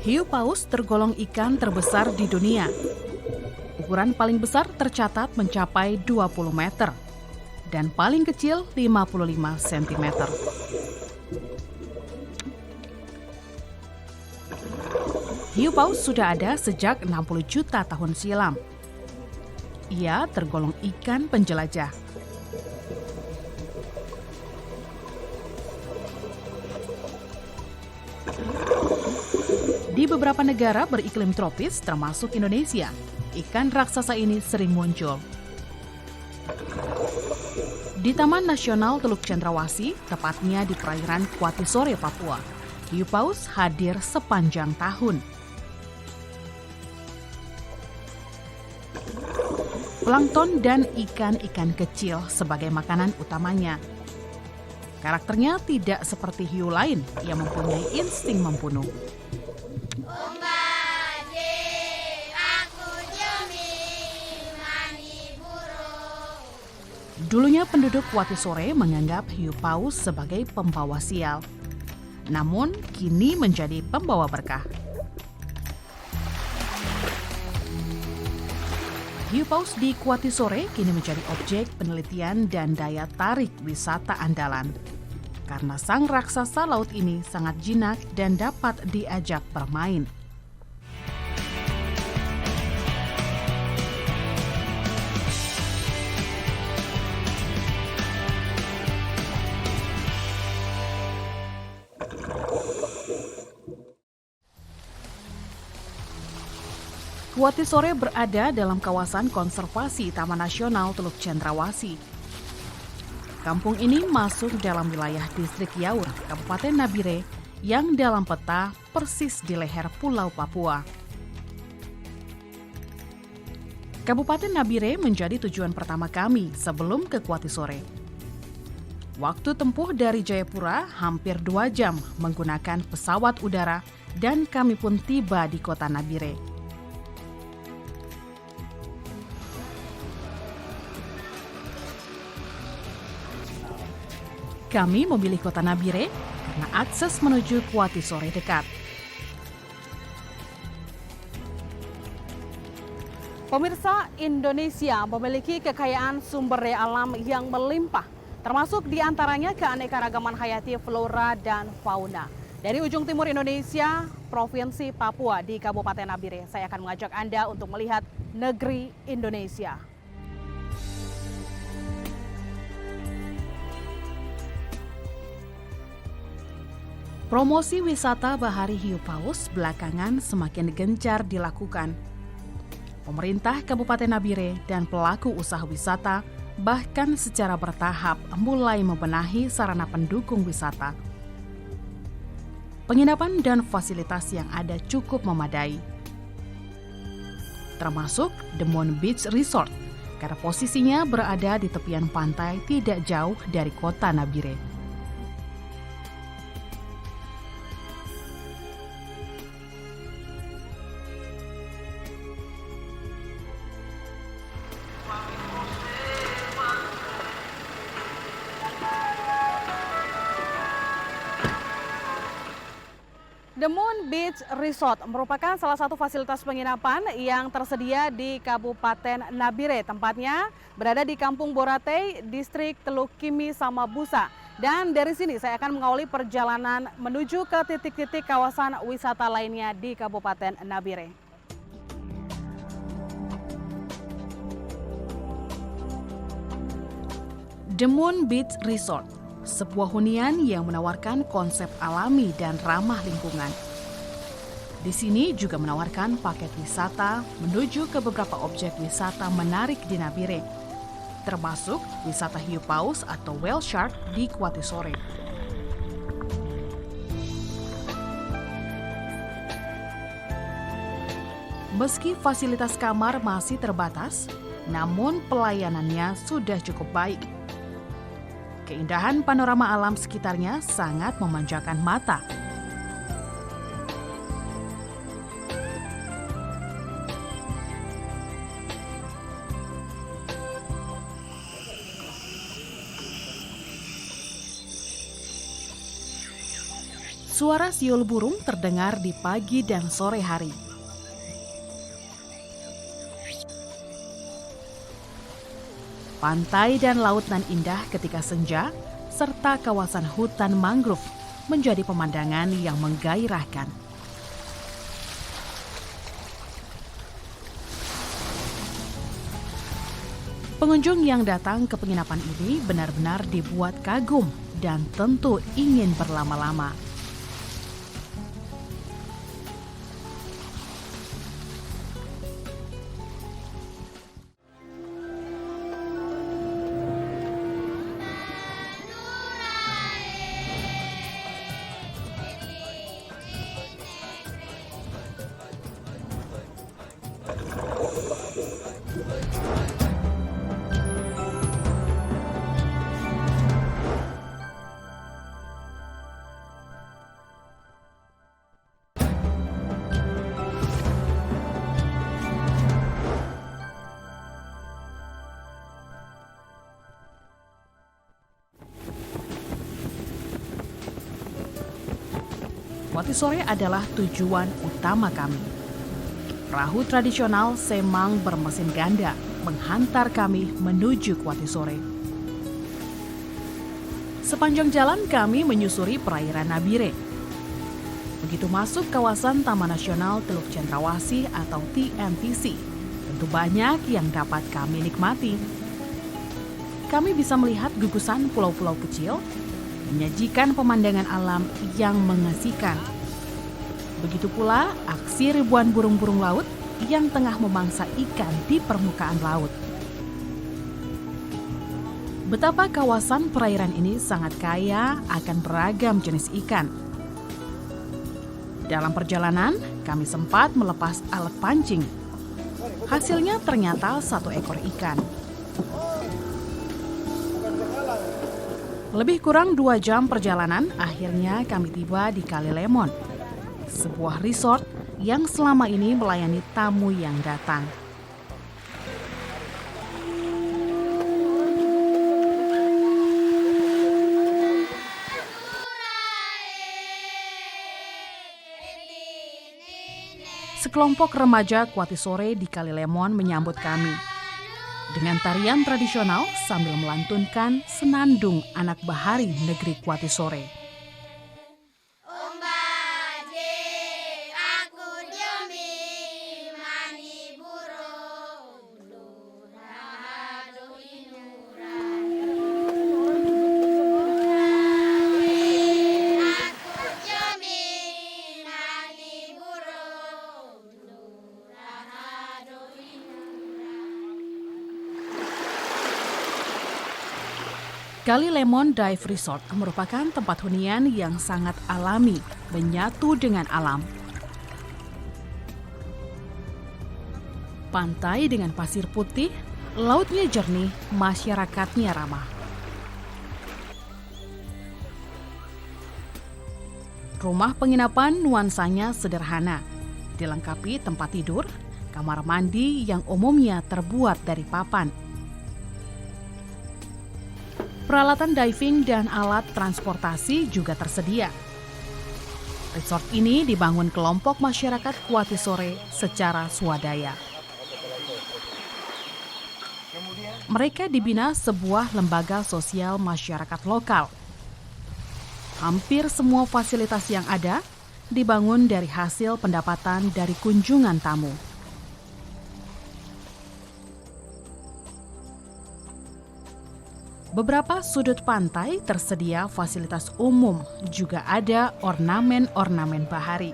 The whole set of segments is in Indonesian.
Hiu paus tergolong ikan terbesar di dunia. Ukuran paling besar tercatat mencapai 20 meter dan paling kecil 55 cm. Hiu paus sudah ada sejak 60 juta tahun silam. Ia tergolong ikan penjelajah. Di beberapa negara beriklim tropis, termasuk Indonesia, ikan raksasa ini sering muncul. Di Taman Nasional Teluk Cendrawasih, tepatnya di perairan Kuatisore, Papua, hiu paus hadir sepanjang tahun. Plankton dan ikan-ikan kecil sebagai makanan utamanya. Karakternya tidak seperti hiu lain yang mempunyai insting membunuh. Dulunya penduduk Kuatisore menganggap hiu paus sebagai pembawa sial. Namun, kini menjadi pembawa berkah. Hiu paus di Kuatisore kini menjadi objek penelitian dan daya tarik wisata andalan. Karena sang raksasa laut ini sangat jinak dan dapat diajak bermain. Kuatisore berada dalam kawasan konservasi Taman Nasional Teluk Cendrawasih. Kampung ini masuk dalam wilayah distrik Yaur, Kabupaten Nabire, yang dalam peta persis di leher Pulau Papua. Kabupaten Nabire menjadi tujuan pertama kami sebelum ke Kuatisore. Waktu tempuh dari Jayapura hampir 2 jam menggunakan pesawat udara dan kami pun tiba di kota Nabire. Kami memilih kota Nabire karena akses menuju Kuatisore dekat. Pemirsa, Indonesia memiliki kekayaan sumber daya alam yang melimpah, termasuk diantaranya keanekaragaman hayati flora dan fauna. Dari ujung timur Indonesia, Provinsi Papua di Kabupaten Nabire, saya akan mengajak Anda untuk melihat negeri Indonesia. Promosi wisata bahari hiu paus belakangan semakin gencar dilakukan. Pemerintah Kabupaten Nabire dan pelaku usaha wisata bahkan secara bertahap mulai membenahi sarana pendukung wisata. Penginapan dan fasilitas yang ada cukup memadai. Termasuk The Moon Beach Resort, karena posisinya berada di tepian pantai tidak jauh dari kota Nabire. The Moon Beach Resort merupakan salah satu fasilitas penginapan yang tersedia di Kabupaten Nabire. Tempatnya berada di Kampung Borate, Distrik Teluk Kimi Samabusa. Dan dari sini saya akan mengawali perjalanan menuju ke titik-titik kawasan wisata lainnya di Kabupaten Nabire. The Moon Beach Resort, sebuah hunian yang menawarkan konsep alami dan ramah lingkungan. Di sini juga menawarkan paket wisata menuju ke beberapa objek wisata menarik di Nabire, termasuk wisata hiu paus atau whale shark di Kuatisore. Meski fasilitas kamar masih terbatas, namun pelayanannya sudah cukup baik. Keindahan panorama alam sekitarnya sangat memanjakan mata. Suara siul burung terdengar di pagi dan sore hari. Pantai dan laut nan indah ketika senja, serta kawasan hutan mangrove menjadi pemandangan yang menggairahkan. Pengunjung yang datang ke penginapan ini benar-benar dibuat kagum dan tentu ingin berlama-lama. Watisore adalah tujuan utama kami. Perahu tradisional Semang bermesin ganda menghantar kami menuju Watisore. Sepanjang jalan kami menyusuri perairan Nabire. Begitu masuk kawasan Taman Nasional Teluk Cendrawasih atau TNTC, tentu banyak yang dapat kami nikmati. Kami bisa melihat gugusan pulau-pulau kecil, menyajikan pemandangan alam yang mengasihkan. Begitu pula aksi ribuan burung-burung laut yang tengah memangsa ikan di permukaan laut. Betapa kawasan perairan ini sangat kaya akan beragam jenis ikan. Dalam perjalanan, kami sempat melepas alat pancing. Hasilnya ternyata 1 ekor ikan. Lebih kurang 2 jam perjalanan, akhirnya kami tiba di Kali Lemon, sebuah resort yang selama ini melayani tamu yang datang. Sekelompok remaja Watisore di Kali Lemon menyambut kami dengan tarian tradisional sambil melantunkan senandung anak bahari negeri Watisore. Kali Lemon Dive Resort merupakan tempat hunian yang sangat alami, menyatu dengan alam. Pantai dengan pasir putih, lautnya jernih, masyarakatnya ramah. Rumah penginapan nuansanya sederhana, dilengkapi tempat tidur, kamar mandi yang umumnya terbuat dari papan. Peralatan diving dan alat transportasi juga tersedia. Resort ini dibangun kelompok masyarakat Watisore secara swadaya. Mereka dibina sebuah lembaga sosial masyarakat lokal. Hampir semua fasilitas yang ada dibangun dari hasil pendapatan dari kunjungan tamu. Beberapa sudut pantai tersedia fasilitas umum, juga ada ornamen-ornamen bahari.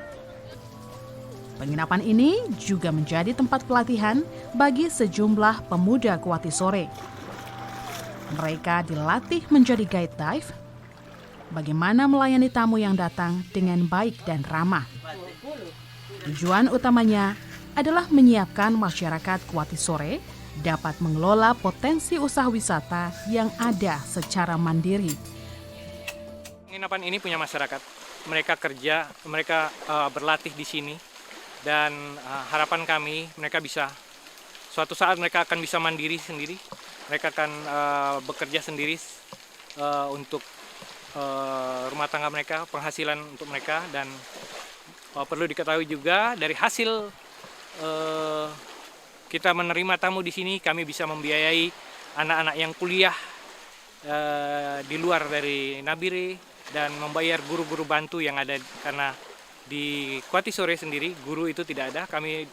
Penginapan ini juga menjadi tempat pelatihan bagi sejumlah pemuda Watisore. Mereka dilatih menjadi guide dive, bagaimana melayani tamu yang datang dengan baik dan ramah. Tujuan utamanya adalah menyiapkan masyarakat Watisore dapat mengelola potensi usaha wisata yang ada secara mandiri. Penginapan ini punya masyarakat, mereka kerja, mereka berlatih di sini, dan harapan kami mereka bisa, suatu saat mereka akan bisa mandiri sendiri, mereka akan bekerja sendiri untuk rumah tangga mereka, penghasilan untuk mereka. Dan perlu diketahui juga dari hasil kita menerima tamu di sini, kami bisa membiayai anak-anak yang kuliah di luar dari Nabire dan membayar guru-guru bantu yang ada, karena di Kuatisore sendiri guru itu tidak ada. Kami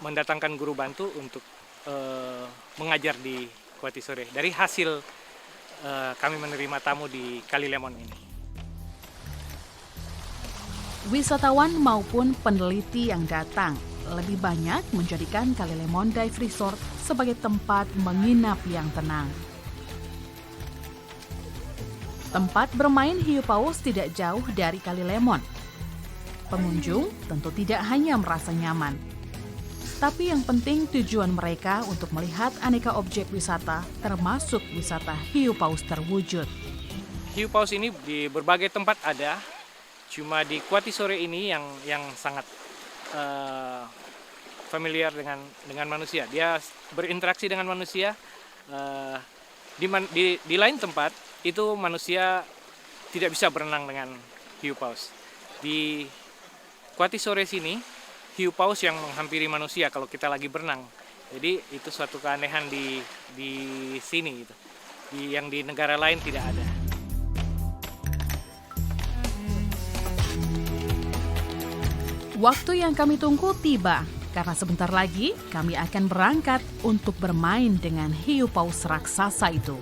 mendatangkan guru bantu untuk mengajar di Kuatisore dari hasil kami menerima tamu di Kali Lemon ini. Wisatawan maupun peneliti yang datang lebih banyak menjadikan Kali Lemon Dive Resort sebagai tempat menginap yang tenang. Tempat bermain hiu paus tidak jauh dari Kali Lemon. Pengunjung tentu tidak hanya merasa nyaman, tapi yang penting tujuan mereka untuk melihat aneka objek wisata, termasuk wisata hiu paus terwujud. Hiu paus ini di berbagai tempat ada, cuma di Kuatisore ini yang sangat familiar dengan manusia. Dia berinteraksi dengan manusia. Di lain tempat itu manusia tidak bisa berenang dengan hiu paus. Di Kuatisore sini hiu paus yang menghampiri manusia kalau kita lagi berenang. Jadi itu suatu keanehan di sini gitu. Yang di negara lain tidak ada. Waktu yang kami tunggu tiba, karena sebentar lagi kami akan berangkat untuk bermain dengan hiu paus raksasa itu.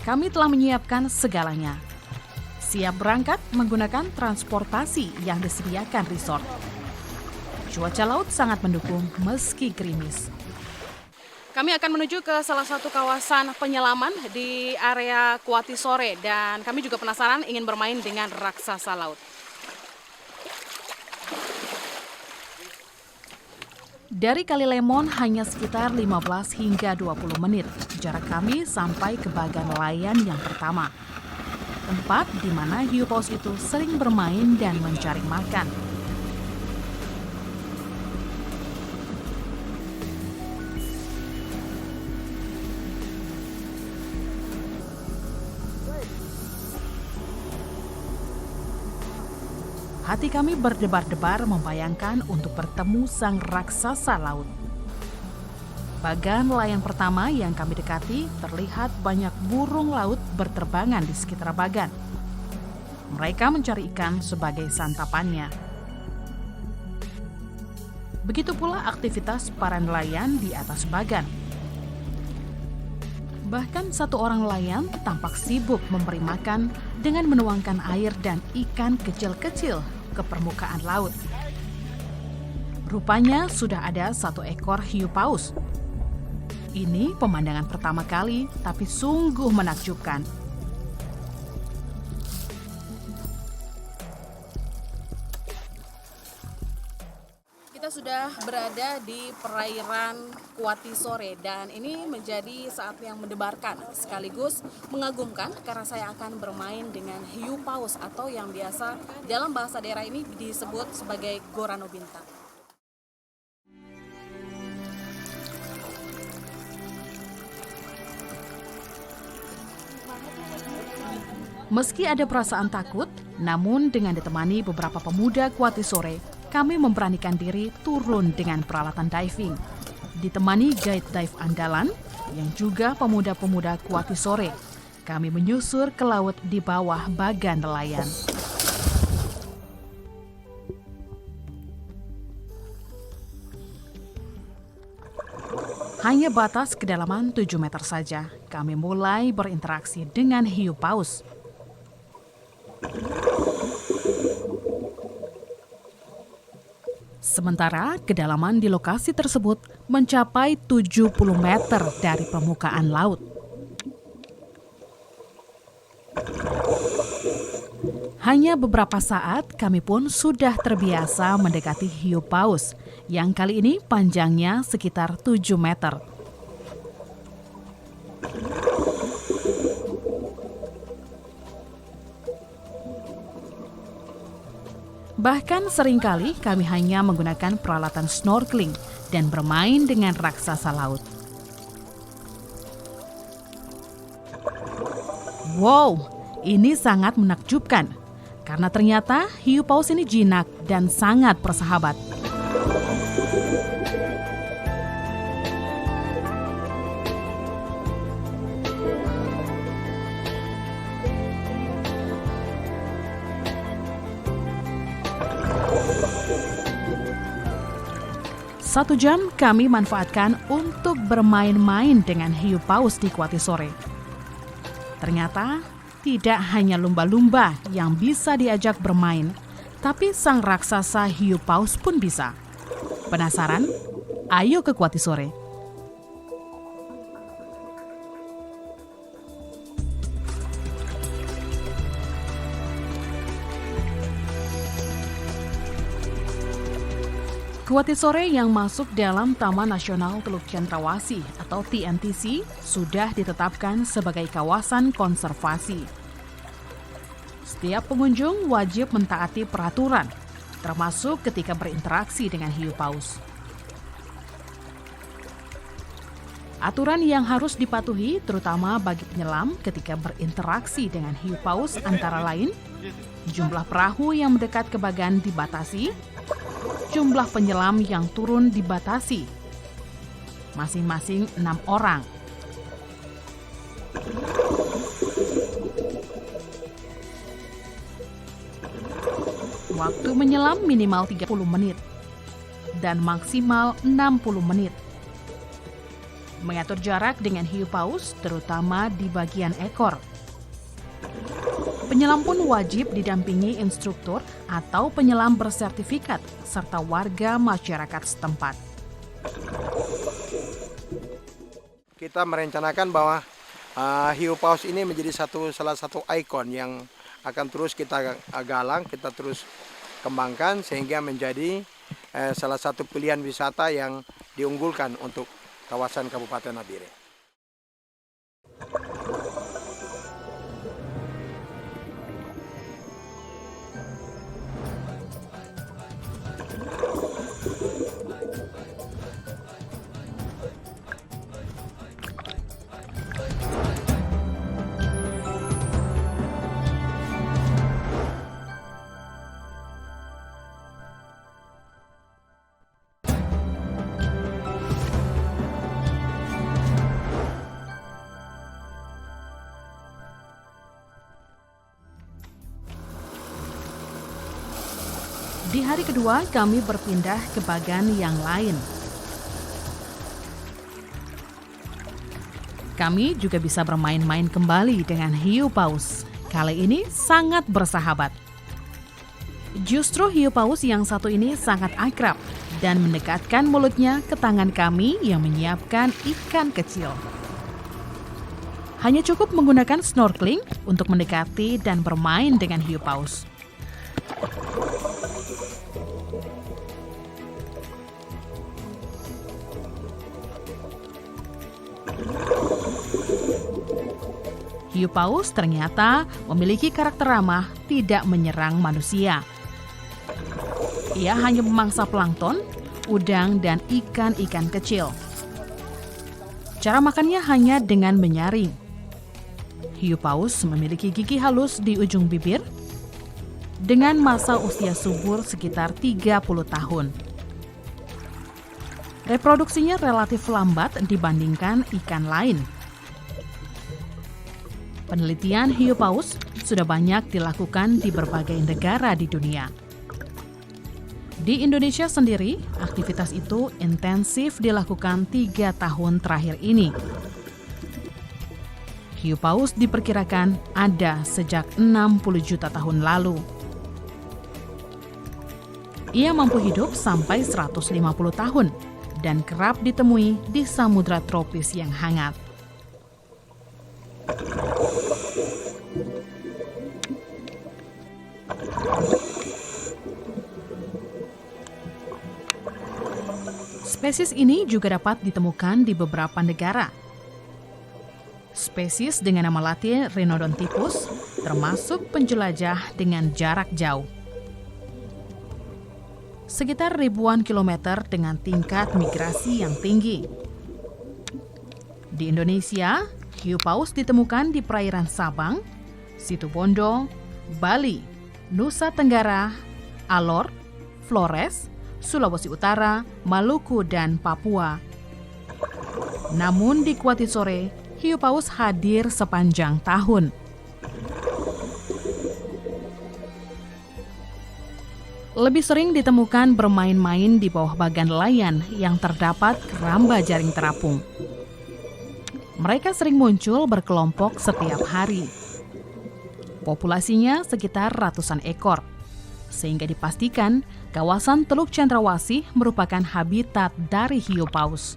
Kami telah menyiapkan segalanya. Siap berangkat menggunakan transportasi yang disediakan resort. Cuaca laut sangat mendukung meski gerimis. Kami akan menuju ke salah satu kawasan penyelaman di area Kuatisore dan kami juga penasaran ingin bermain dengan raksasa laut. Dari Kali Lemon hanya sekitar 15 hingga 20 menit jarak kami sampai ke bagan nelayan yang pertama. Tempat di mana hiu paus itu sering bermain dan mencari makan. Hati kami berdebar-debar membayangkan untuk bertemu sang raksasa laut. Bagan nelayan pertama yang kami dekati terlihat banyak burung laut berterbangan di sekitar bagan. Mereka mencari ikan sebagai santapannya. Begitu pula aktivitas para nelayan di atas bagan. Bahkan satu orang nelayan tampak sibuk memberi makan dengan menuangkan air dan ikan kecil-kecil ke permukaan laut. Rupanya sudah ada satu ekor hiu paus. Ini pemandangan pertama kali, tapi sungguh menakjubkan. Kita sudah berada di perairan Kuatisore dan ini menjadi saat yang mendebarkan sekaligus mengagumkan karena saya akan bermain dengan hiu paus atau yang biasa dalam bahasa daerah ini disebut sebagai Gorano Bintang. Meski ada perasaan takut, namun dengan ditemani beberapa pemuda Kuatisore, kami memberanikan diri turun dengan peralatan diving. Ditemani guide dive andalan, yang juga pemuda-pemuda Kuatisore, kami menyusur ke laut di bawah bagan nelayan. Hanya batas kedalaman 7 meter saja, kami mulai berinteraksi dengan hiu paus. Sementara kedalaman di lokasi tersebut mencapai 70 meter dari permukaan laut. Hanya beberapa saat kami pun sudah terbiasa mendekati hiu paus yang kali ini panjangnya sekitar 7 meter. Bahkan seringkali kami hanya menggunakan peralatan snorkeling dan bermain dengan raksasa laut. Wow, ini sangat menakjubkan. Karena ternyata hiu paus ini jinak dan sangat bersahabat. Satu jam kami manfaatkan untuk bermain-main dengan hiu paus di Kuati Sore. Ternyata tidak hanya lumba-lumba yang bisa diajak bermain, tapi sang raksasa hiu paus pun bisa. Penasaran? Ayo ke Kuati Sore. Kuati Sore yang masuk dalam Taman Nasional Teluk Cendrawasih atau TNTC sudah ditetapkan sebagai kawasan konservasi. Setiap pengunjung wajib mentaati peraturan, termasuk ketika berinteraksi dengan hiu paus. Aturan yang harus dipatuhi terutama bagi penyelam ketika berinteraksi dengan hiu paus antara lain, jumlah perahu yang mendekat ke bagan dibatasi, jumlah penyelam yang turun dibatasi, masing-masing 6 orang. Waktu menyelam minimal 30 menit dan maksimal 60 menit. Mengatur jarak dengan hiu paus terutama di bagian ekor. Penyelam pun wajib didampingi instruktur atau penyelam bersertifikat serta warga masyarakat setempat. Kita merencanakan bahwa hiu paus ini menjadi salah satu ikon yang akan terus kita galang, kita terus kembangkan sehingga menjadi salah satu pilihan wisata yang diunggulkan untuk kawasan Kabupaten Nabire. Di hari kedua, kami berpindah ke bagan yang lain. Kami juga bisa bermain-main kembali dengan hiu paus. Kali ini sangat bersahabat. Justru hiu paus yang satu ini sangat akrab dan mendekatkan mulutnya ke tangan kami yang menyiapkan ikan kecil. Hanya cukup menggunakan snorkeling untuk mendekati dan bermain dengan hiu paus. Hiu paus ternyata memiliki karakter ramah, tidak menyerang manusia. Ia hanya memangsa plankton, udang, dan ikan-ikan kecil. Cara makannya hanya dengan menyaring. Hiu paus memiliki gigi halus di ujung bibir, dengan masa usia subur sekitar 30 tahun. Reproduksinya relatif lambat dibandingkan ikan lain. Penelitian hiu paus sudah banyak dilakukan di berbagai negara di dunia. Di Indonesia sendiri, aktivitas itu intensif dilakukan 3 tahun terakhir ini. Hiu paus diperkirakan ada sejak 60 juta tahun lalu. Ia mampu hidup sampai 150 tahun dan kerap ditemui di samudra tropis yang hangat. Spesies ini juga dapat ditemukan di beberapa negara. Spesies dengan nama latin Rhinodontypus termasuk penjelajah dengan jarak jauh. Sekitar ribuan kilometer dengan tingkat migrasi yang tinggi. Di Indonesia, Hiu paus ditemukan di perairan Sabang, Situbondo, Bali, Nusa Tenggara, Alor, Flores, Sulawesi Utara, Maluku, dan Papua. Namun di Kuatisore, hiu paus hadir sepanjang tahun. Lebih sering ditemukan bermain-main di bawah bagan nelayan yang terdapat keramba jaring terapung. Mereka sering muncul berkelompok setiap hari. Populasinya sekitar ratusan ekor, sehingga dipastikan kawasan Teluk Cendrawasih merupakan habitat dari hiu paus.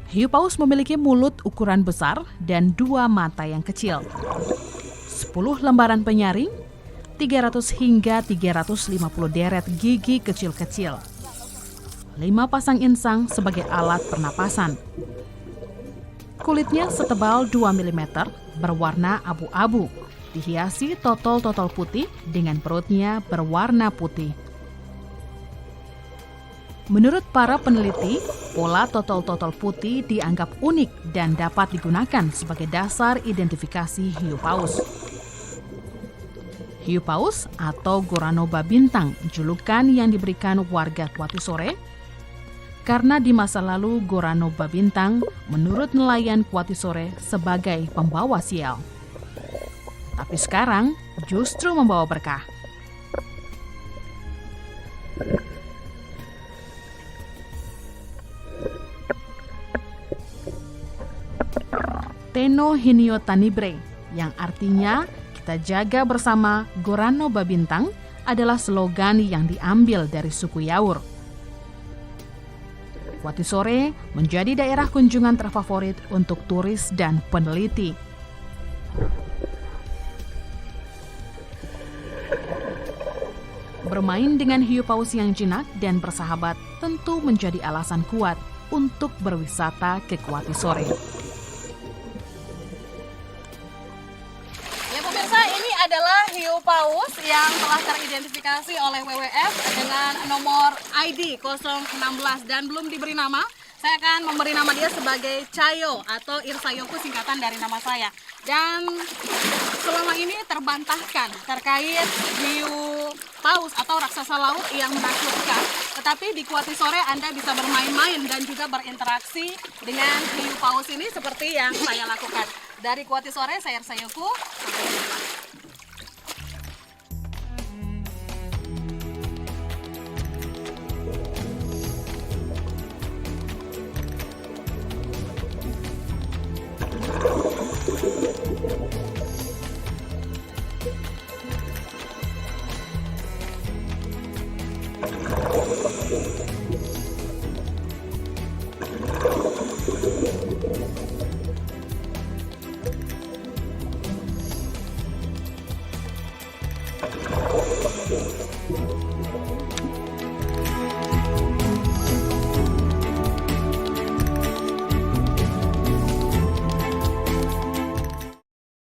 Hiu paus memiliki mulut ukuran besar dan 2 mata yang kecil. 10 lembaran penyaring, 300 hingga 350 deret gigi kecil-kecil. 5 pasang insang sebagai alat pernapasan. Kulitnya setebal 2 mm, berwarna abu-abu, dihiasi totol-totol putih dengan perutnya berwarna putih. Menurut para peneliti, pola totol-totol putih dianggap unik dan dapat digunakan sebagai dasar identifikasi hiu paus. Hiu paus atau Gorano babintang, julukan yang diberikan warga Kuatisore, karena di masa lalu Gorano babintang menurut nelayan Kuatisore sebagai pembawa sial. Tapi sekarang justru membawa berkah. Teno Hinio Tanibre, yang artinya kita jaga bersama Gorano babintang, adalah slogan yang diambil dari suku Yaur. Kuatisore menjadi daerah kunjungan terfavorit untuk turis dan peneliti. Bermain dengan hiu paus yang jinak dan bersahabat tentu menjadi alasan kuat untuk berwisata ke Kuatisore. Ya pemirsa, ini adalah hiu paus yang telah teridentifikasi oleh WWF dengan nomor ID 016 dan belum diberi nama. Saya akan memberi nama dia sebagai Chayo atau Irsayoku, singkatan dari nama saya. Dan selama ini terbantahkan terkait hiu paus atau raksasa laut yang menakutkan. Tetapi di Kuatisore Anda bisa bermain-main dan juga berinteraksi dengan hiu paus ini seperti yang saya lakukan. Dari Kuatisore, saya Irsayoku. Sampai jumpa.